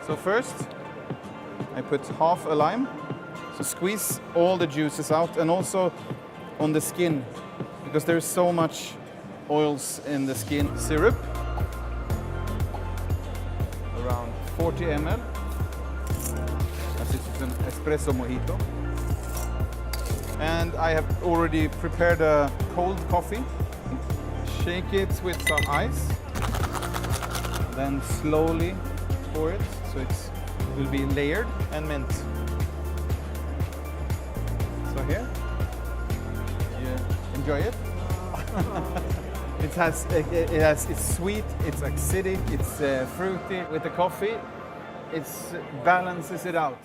So first, I put half a lime. So squeeze all the juices out, and also on the skin, because there's so much oils in the skin. Syrup, around 40 ml, as it is an Espresso Mojito. And I have already prepared a cold coffee. Shake it with some ice, then slowly pour it, so it will be layered, and mint. So here, you enjoy it. It's sweet, it's acidic, it's fruity. With the coffee, it balances it out.